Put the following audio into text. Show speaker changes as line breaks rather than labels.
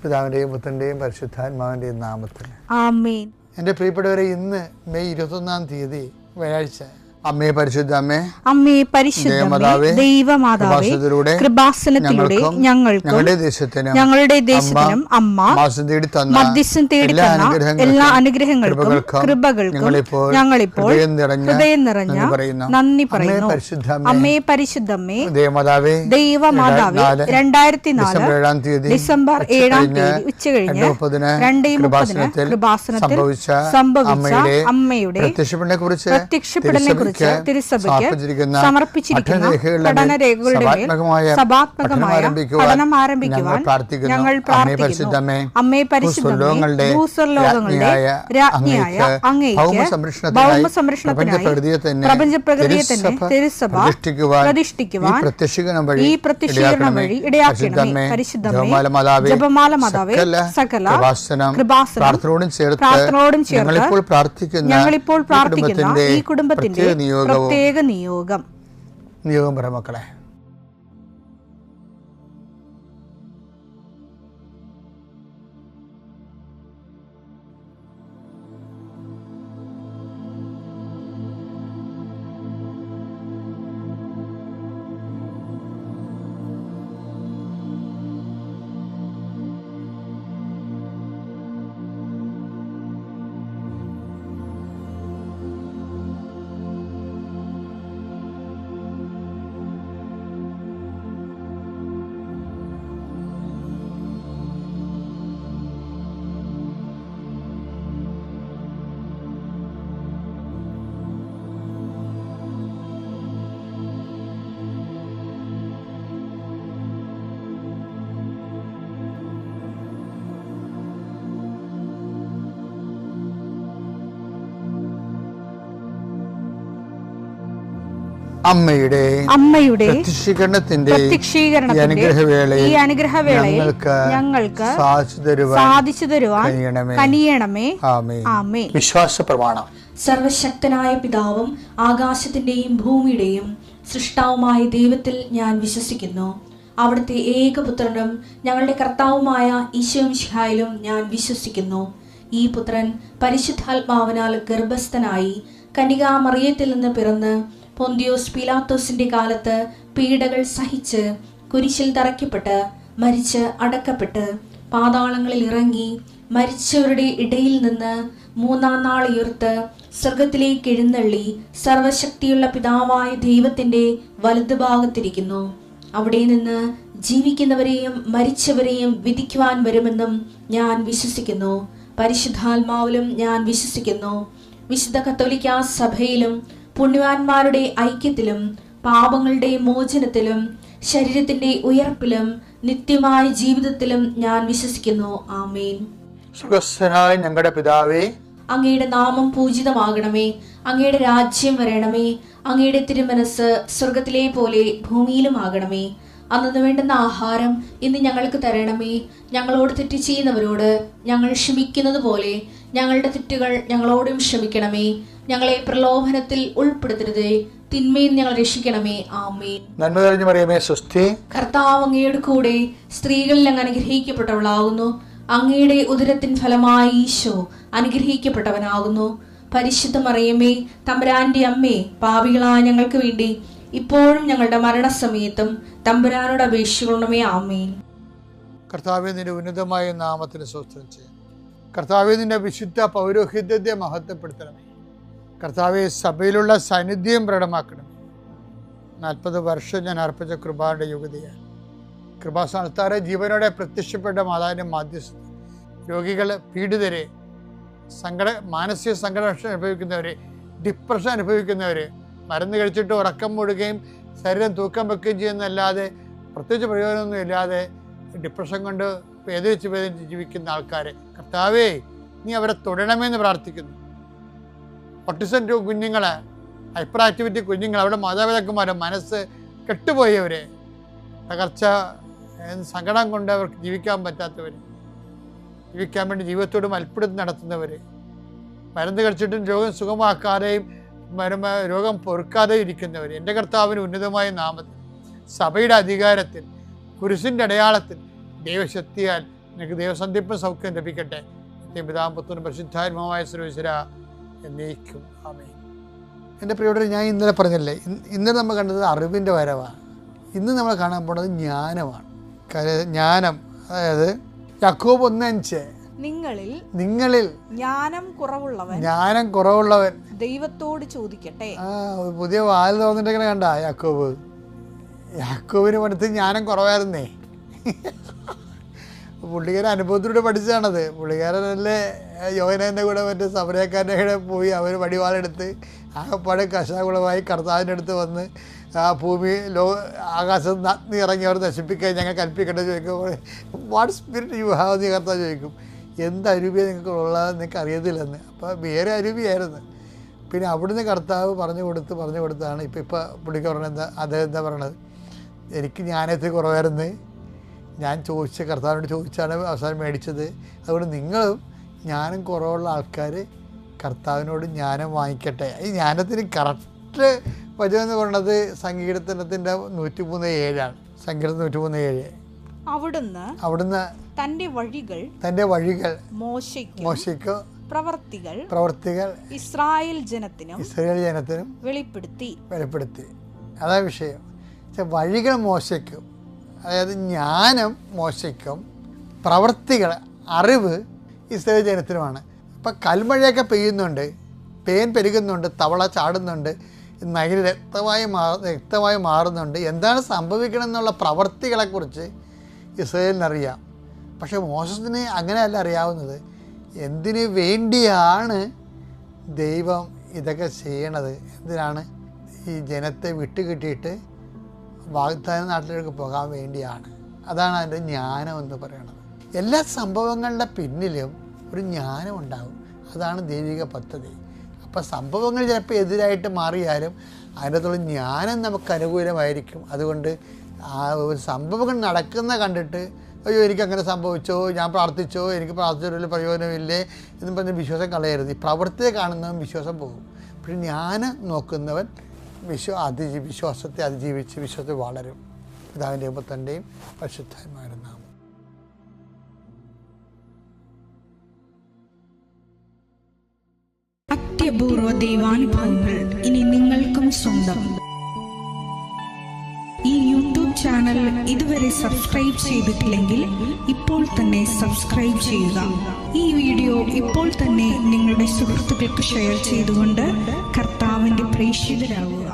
പിതാവിൻ്റെയും പുത്രൻ്റെയും പരിശുദ്ധാത്മാവിൻ്റെയും നാമത്തിൽ
ആമേൻ.
എൻ്റെ പ്രിയപ്പെട്ടവരെ, ഇന്ന് മെയ് 21 വ്യാഴാഴ്ച. അമ്മേ പരിശുദ്ധ അമ്മേ,
അമ്മേ പരിശുദ്ധമേ, ദൈവമാതാവേ, കൃപാസനത്തിലൂടെ ഞങ്ങൾക്കും ഞങ്ങളുടെ ദേശത്തിനും അമ്മ മധ്യസ്ഥം തേടി തന്ന എല്ലാ അനുഗ്രഹങ്ങൾക്കും കൃപകൾക്കും ഞങ്ങളിപ്പോൾ ഹൃദയം നിറഞ്ഞ നന്ദി പറയുന്നു. അമ്മേ പരിശുദ്ധമേ, ദൈവമാതാവേ, 2004 ഡിസംബർ 7 ഉച്ചകഴിഞ്ഞ് 2:30 കൃപാസനത്തിൽ സംഭവിച്ച അമ്മയുടെ പ്രത്യക്ഷപ്പെടലിനെ കുറിച്ച് തിരുസഭയ്ക്ക് സമർപ്പിച്ചിരിക്കുന്ന പഠനരേഖകളുടെ മേൽ സഭാത്മകമായ പഠനം ആരംഭിക്കുവാൻ ഞങ്ങൾ പ്രാർത്ഥിക്കുന്നു. അമ്മേ പരിശുദ്ധമേ, ഭൂസ്വർലോകങ്ങളുടെ രാജ്ഞിയായ അങ്ങേയ്ക്ക് ഭൗമസംരക്ഷണത്തിനായി പ്രപഞ്ചപ്രകൃതിയെ തന്നെ തിരുസഭ പ്രതിഷ്ഠിക്കുവാൻ ഈ പ്രത്യക്ഷീകരണം വഴി ഇടയാക്കണമേ. പരിശുദ്ധമേ, ജപമാല മാതാവേ, സകല കൃപാസനം പ്രാർത്ഥനയോടും ചേർത്ത് ഞങ്ങളിപ്പോൾ പ്രാർത്ഥിക്കുന്ന ഈ കുടുംബത്തിന്റെ പ്രത്യേക നിയോഗം
പറ മക്കളെ.
അമ്മയുടെ പ്രത്യക്ഷീകരണത്തിന്റെ ഈ അനുഗ്രഹവേളയിൽ ഞങ്ങൾക്ക് സാധിച്ചു തരുവാൻ കനിയണമേ. ആമേൻ.
വിശ്വാസ പ്രമാണം.
സർവശക്തനായ പിതാവും ആകാശത്തിന്റെയും ഭൂമിയുടെയും സൃഷ്ടാവുമായ ദൈവത്തിൽ ഞാൻ വിശ്വസിക്കുന്നു. അവിടുത്തെ ഏകപുത്രനും ഞങ്ങളുടെ കർത്താവുമായ ഈശോ മിശിഹായിലും ഞാൻ വിശ്വസിക്കുന്നു. ഈ പുത്രൻ പരിശുദ്ധാത്മാവിനാൽ ഗർഭസ്ഥനായി കന്യകാമറിയത്തിൽ നിന്ന് പിറന്ന് പൊന്തിയോസ് പീലാത്തോസിന്റെ കാലത്ത് പീഡകൾ സഹിച്ച് കുരിശിൽ തറയ്ക്കപ്പെട്ട് മരിച്ച് അടക്കപ്പെട്ട് പാതാളങ്ങളിൽ ഇറങ്ങി മരിച്ചവരുടെ ഇടയിൽ നിന്ന് 3-ാം നാൾ ഉയർത്ത് സ്വർഗത്തിലേക്ക് എഴുന്നള്ളി സർവശക്തിയുള്ള പിതാവായ ദൈവത്തിന്റെ വലതുഭാഗത്തിരിക്കുന്നു. അവിടെ നിന്ന് ജീവിക്കുന്നവരെയും മരിച്ചവരെയും വിധിക്കുവാൻ വരുമെന്നും ഞാൻ വിശ്വസിക്കുന്നു. പരിശുദ്ധാത്മാവിലും ഞാൻ വിശ്വസിക്കുന്നു. വിശുദ്ധ കത്തോലിക്കാ സഭയിലും പുണ്യവാന്മാരുടെ ഐക്യത്തിലും പാപങ്ങളുടെ മോചനത്തിലും ശരീരത്തിന്റെ ഉയർപ്പിലും നിത്യമായ ജീവിതത്തിലും ഞാൻ വിശ്വസിക്കുന്നു. ആമേൻ.
സുഖസ്ഥനായ ഞങ്ങളുടെ പിതാവേ,
അങ്ങയുടെ നാമം പൂജിതമാകണമേ. അങ്ങയുടെ രാജ്യം വരണമേ. അങ്ങയുടെ തിരുമനസ് സ്വർഗത്തിലെ പോലെ ഭൂമിയിലും ആകണമേ. അന്നു വേണ്ടുന്ന ആഹാരം ഇന്ന് ഞങ്ങൾക്ക് തരണമേ. ഞങ്ങളോട് തെറ്റ് ചെയ്യുന്നവരോട് ഞങ്ങൾ ക്ഷമിക്കുന്നത് പോലെ ഞങ്ങളുടെ തെറ്റുകൾ ഞങ്ങളോടും ക്ഷമിക്കണമേ. ഞങ്ങളെ പ്രലോഭനത്തിൽ ഉൾപ്പെടുത്തരുതേ, തിന്മയിൽ ഞങ്ങൾ രക്ഷിക്കണമേ. ആമേൻ.
നന്മ നിറഞ്ഞ മറിയമേ, സ്വസ്തി.
കർത്താവ് അങ്ങയുടെ കൂടെ സ്ത്രീകളിൽ അങ്ങ് അനുഗ്രഹിക്കപ്പെട്ടവളാകുന്നു. അങ്ങയുടെ ഉദരത്തിൻ ഫലമായി ഈശോ അനുഗ്രഹിക്കപ്പെട്ടവനാകുന്നു. പരിശുദ്ധ മറിയമേ, തമ്പുരാന്റെ അമ്മേ, പാപികളായ ഞങ്ങൾക്ക് വേണ്ടി ഇപ്പോഴും ഞങ്ങളുടെ മരണസമയത്തും തമ്പുരാനോട് അപേക്ഷിക്കണമേ. ആമേൻ.
കർത്താവേ, നിന്റെ ഉന്നതമായ നാമത്തിന് സ്തോത്രം ചെയ്യാം. കർത്താവേ, നിന്റെ വിശുദ്ധ പൗരോഹിത്യത്തെ മഹത്വപ്പെടുത്തണമേ. കർത്താവെ, സഭയിലുള്ള സാന്നിധ്യം പ്രകടമാക്കണമേ. 40 വർഷം ഞാൻ അർപ്പിച്ച കൃപാന്റെ യുഗതിയാണ്. കൃപാസ്ഥാനത്താറെ ജീവനോടെ പ്രത്യക്ഷപ്പെട്ട മാതാവിൻ്റെ മാധ്യസ്ഥ രോഗികൾ, പീഡിതരെ, മാനസിക സംഘർഷം അനുഭവിക്കുന്നവരെ, ഡിപ്രഷൻ അനുഭവിക്കുന്നവർ, മരുന്ന് കഴിച്ചിട്ട് ഉറക്കം മൂടുകയും ശരീരം തൂക്കം വെക്കുകയും ചെയ്യുന്നതല്ലാതെ പ്രത്യേകിച്ച് പ്രയോജനമൊന്നും ഇല്ലാതെ ഡിപ്രഷൻ കൊണ്ട് വേദനിച്ച് ജീവിക്കുന്ന ആൾക്കാരെ കർത്താവേ, നീ അവരെ തൊടണമെന്ന് പ്രാർത്ഥിക്കുന്നു. ഓട്ടിസം കുഞ്ഞുങ്ങളെ, ഹൈപ്പർ ആക്ടിവിറ്റി കുഞ്ഞുങ്ങൾ, അവിടെ മാതാപിതാക്കന്മാരെ മനസ്സ് കെട്ടുപോയവരെ, തകർച്ച സങ്കടം കൊണ്ട് അവർക്ക് ജീവിക്കാൻ പറ്റാത്തവർ, ജീവിക്കാൻ വേണ്ടി ജീവിതത്തോട് മൽപ്പിടുത്തം നടത്തുന്നവർ, മരുന്ന് കഴിച്ചിട്ടും രോഗം സുഖമാക്കാതെയും രോഗം പൊറുക്കാതെയും ഇരിക്കുന്നവർ, എൻ്റെ കർത്താവിന് ഉന്നതമായ നാമത്തിൽ, സഭയുടെ അധികാരത്തിൽ, കുരിശിൻ്റെ അടയാളത്തിൽ, ദൈവശക്തിയാൽ എനിക്ക് ദൈവസന്ധിപ്പ് സൗഖ്യം ലഭിക്കട്ടെ. പിതാവും പുത്രനും പരിശുദ്ധാത്മാവുമായ സർവ്വേശ്വരാ എന്നേക്കും ആമേൻ. എൻ്റെ പ്രിയപ്പെട്ടവരെ, ഞാൻ ഇന്നലെ പറഞ്ഞല്ലേ, ഇന്നലെ നമ്മൾ കണ്ടത് അറിവിൻ്റെ വരവാണ്. ഇന്ന് നമ്മൾ കാണാൻ പോണത് ജ്ഞാനമാണ്. ജ്ഞാനം, അതായത് യാക്കോബ് 1:5, നിങ്ങളിൽ ജ്ഞാനം കുറവുള്ളവൻ
ദൈവത്തോട് ചോദിക്കട്ടെ.
പുതിയ വാല് തോന്നിട്ടിങ്ങനെ കണ്ട യാക്കോബിന് പഠിത്ത് ജ്ഞാനം കുറവായിരുന്നേ. പുള്ളിക്കാരൻ അനുഭവത്തിലൂടെ പഠിച്ചതാണത്. പുള്ളിക്കാരനല്ലേ യോഹന്നാൻ്റെ കൂടെ മറ്റേ സമരക്കാരൻ്റെ കൂടെ പോയി അവർ വടിവാളെടുത്ത് ആകപ്പാട് കശാകുളമായി കർത്താവിൻ്റെ അടുത്ത് വന്ന് ആ ഭൂമി ആകാശത്ത് നഗ്നി ഇറങ്ങി അവർ നശിപ്പിക്കാൻ ഞങ്ങൾ കൽപ്പിക്കേണ്ടത് ചോദിക്കുമ്പോൾ വാട്ട് സ്പിരിറ്റ് യു ഹാവ് എന്ന് കർത്താവ് ചോദിക്കും. എന്ത് അരൂപിയാണ് നിങ്ങൾക്ക് ഉള്ളതെന്ന് നിങ്ങൾക്ക് അറിയത്തില്ലെന്ന്. അപ്പോൾ വേറെ അരൂപിയായിരുന്നു. പിന്നെ അവിടുന്ന് കർത്താവ് പറഞ്ഞു കൊടുത്താണ് ഇപ്പോൾ പുള്ളിക്ക് പറഞ്ഞത്. അദ്ദേഹം എന്താ പറയണത്, എനിക്ക് ജ്ഞാനത്തിൽ കുറവായിരുന്നു, ഞാൻ കർത്താവിനോട് ചോദിച്ചാണ് അവസാനം മേടിച്ചത്. അതുകൊണ്ട് നിങ്ങളും ജ്ഞാനം കുറവുള്ള ആൾക്കാർ കർത്താവിനോട് ജ്ഞാനം വാങ്ങിക്കട്ടെ. ഈ ജ്ഞാനത്തിന് കറക്റ്റ് വചനം എന്ന് പറയുന്നത് സങ്കീർത്തനത്തിൻ്റെ 103:7 സങ്കീർത്തനം 103:7. അവിടുന്ന് തൻ്റെ വഴികൾ മോശയ്ക്കോ പ്രവർത്തികൾ ഇസ്രായേൽ ജനത്തിനും വെളിപ്പെടുത്തി. അതാ വിഷയം. വഴികൾ മോശയ്ക്കും, അതായത് ജ്ഞാനം മോശയ്ക്കും, പ്രവർത്തികൾ അറിവ് ഇസ്രായേൽ ജനത്തിനുമാണ്. ഇപ്പം കൽമഴയൊക്കെ പെയ്യുന്നുണ്ട്, പേൻ പെരുകുന്നുണ്ട്, തവള ചാടുന്നുണ്ട്, നഗര രക്തമായി മാറുന്നുണ്ട്. എന്താണ് സംഭവിക്കണമെന്നുള്ള പ്രവർത്തികളെക്കുറിച്ച് ഇസ്രായേലിനറിയാം. പക്ഷെ മോശത്തിന് അങ്ങനെയല്ല അറിയാവുന്നത്. എന്തിനു വേണ്ടിയാണ് ദൈവം ഇതൊക്കെ ചെയ്യണത്? എന്തിനാണ്? ഈ ജനത്തെ വിട്ടുകിട്ടിയിട്ട് വാഗ്ദാന നാട്ടിലേക്ക് പോകാൻ വേണ്ടിയാണ്. അതാണ് അതിൻ്റെ ജ്ഞാനം എന്ന് പറയുന്നത്. എല്ലാ സംഭവങ്ങളുടെ പിന്നിലും ഒരു ജ്ഞാനം ഉണ്ടാകും. അതാണ് ദൈവിക പദ്ധതി. അപ്പം സംഭവങ്ങൾ ചിലപ്പോൾ എതിരായിട്ട് മാറിയാലും അതിനകത്തുള്ള ജ്ഞാനം നമുക്ക് അനുകൂലമായിരിക്കും. അതുകൊണ്ട് ആ ഒരു സംഭവങ്ങൾ നടക്കുന്ന കണ്ടിട്ട് അയ്യോ എനിക്കങ്ങനെ സംഭവിച്ചോ, ഞാൻ പ്രാർത്ഥിച്ചോ, എനിക്ക് പ്രാർത്ഥിച്ചൊരു പ്രയോജനമില്ലേ എന്നും പറഞ്ഞ് വിശ്വാസം കളയരുത്. ഈ പ്രവൃത്തിയെ കാണുന്നവൻ വിശ്വാസം പോകും. പക്ഷെ ജ്ഞാനം നോക്കുന്നവൻ വിശ്വാസത്തെ അതിജീവിച്ച് വിശ്വാസത്തിൽ വളരും. പിതാവിൻ്റെയും പുത്രൻ്റെയും പരിശുദ്ധാത്മാവിന്റെ നാമം.
അത്യപൂർവ ദൈവാനുഭവങ്ങൾ ഇനി നിങ്ങൾക്കും സ്വന്തം. ഈ യൂട്യൂബ് ചാനൽ ഇതുവരെ സബ്സ്ക്രൈബ് ചെയ്തിട്ടില്ലെങ്കിൽ ഇപ്പോൾ തന്നെ സബ്സ്ക്രൈബ് ചെയ്യുക. ഈ വീഡിയോ ഇപ്പോൾ തന്നെ നിങ്ങളുടെ സുഹൃത്തുക്കൾക്ക് ഷെയർ ചെയ്തുകൊണ്ട് കർത്താവിന്റെ പ്രേക്ഷിതരാകുക.